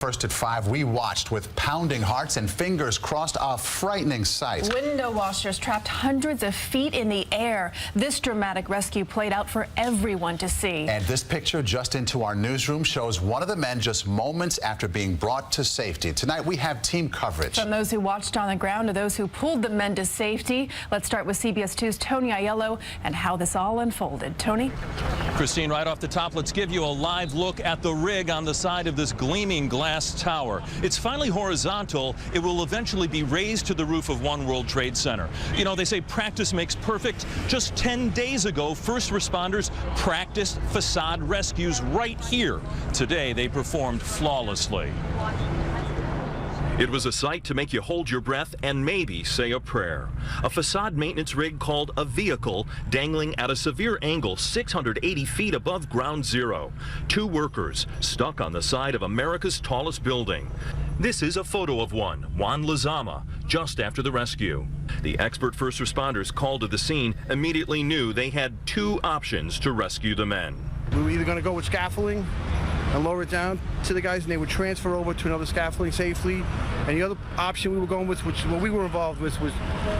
First at 5, we watched with pounding hearts and fingers crossed a frightening sight. Window washers trapped hundreds of feet in the air. This dramatic rescue played out for everyone to see. And this picture just into our newsroom shows one of the men just moments after being brought to safety. Tonight we have team coverage. From those who watched on the ground to those who pulled the men to safety. Let's start with CBS 2's Tony Aiello and how this all unfolded. Tony? Christine, right off the top, let's give you a live look at the rig on the side of this gleaming glass tower. It's finally horizontal. It will eventually be raised to the roof of One World Trade Center. You know, they say practice makes perfect. Just 10 days ago, first responders practiced facade rescues right here. Today, they performed flawlessly. It was a sight to make you hold your breath and maybe say a prayer. A facade maintenance rig called a vehicle dangling at a severe angle 680 feet above ground zero. Two workers stuck on the side of America's tallest building. This is a photo of one, Juan Lizama, just after the rescue. The expert first responders called to the scene immediately knew they had two options to rescue the men. We were either going to go with scaffolding and lower it down to the guys, and they would transfer over to another scaffolding safely. And the other option we were going with, which what we were involved with, was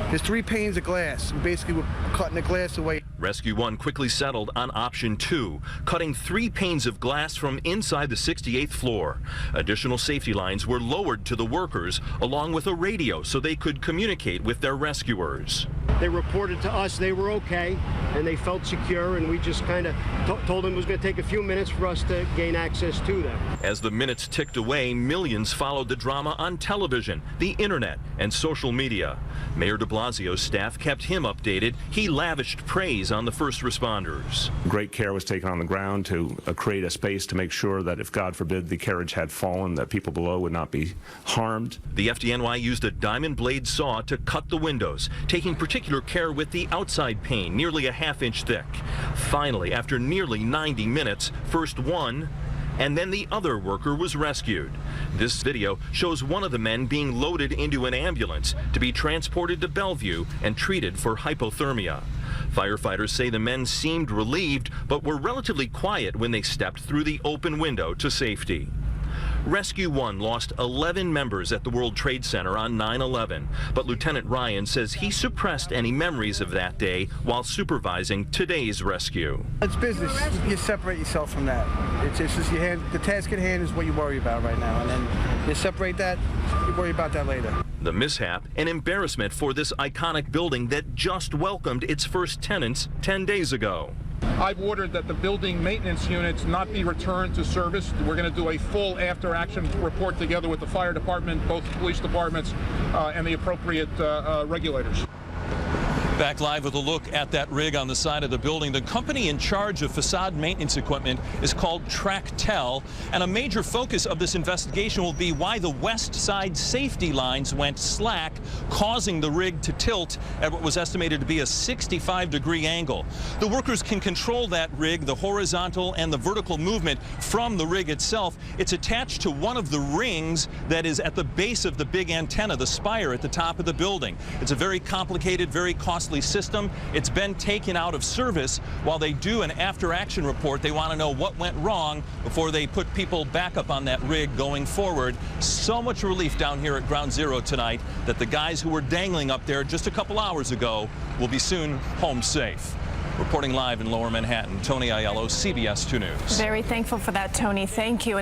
there's 3 panes of glass. We basically were cutting the glass away. Rescue 1 quickly settled on option 2, cutting 3 panes of glass from inside the 68th floor. Additional safety lines were lowered to the workers, along with a radio so they could communicate with their rescuers. They reported to us they were okay, and they felt secure, and we just kind of told them it was going to take a few minutes for us to gain access to them. As the minutes ticked away, millions followed the drama on television, the internet, and social media. Mayor de Blasio's staff kept him updated. He lavished praise on the first responders. Great care was taken on the ground to create a space to make sure that if, God forbid, the carriage had fallen, that people below would not be harmed. The FDNY used a diamond blade saw to cut the windows, taking particular care with the outside pane, nearly a half-inch thick. Finally, after nearly 90 minutes, first one and then the other worker was rescued. This video shows one of the men being loaded into an ambulance to be transported to Bellevue and treated for hypothermia. Firefighters say the men seemed relieved, but were relatively quiet when they stepped through the open window to safety. Rescue 1 lost 11 members at the World Trade Center on 9/11, but Lieutenant Ryan says he suppressed any memories of that day while supervising today's rescue. It's business. You separate yourself from that. It's just your hand. The task at hand is what you worry about right now, and then you separate that, you worry about that later. The mishap, an embarrassment for this iconic building that just welcomed its first tenants 10 days ago. I've ordered that the building maintenance units not be returned to service. We're going to do a full after-action report together with the fire department, both police departments, and the appropriate regulators. Back live with a look at that rig on the side of the building. The company in charge of facade maintenance equipment is called Tractel, and a major focus of this investigation will be why the west side safety lines went slack, causing the rig to tilt at what was estimated to be a 65-degree angle. The workers can control that rig, the horizontal and the vertical movement, from the rig itself. It's attached to one of the rings that is at the base of the big antenna, the spire at the top of the building. It's a very complicated, very costly system. It's been taken out of service. While they do an after-action report, they want to know what went wrong before they put people back up on that rig going forward. So much relief down here at Ground Zero tonight that the guys who were dangling up there just a couple hours ago will be soon home safe. Reporting live in Lower Manhattan, Tony Aiello, CBS 2 News. Very thankful for that, Tony. Thank you.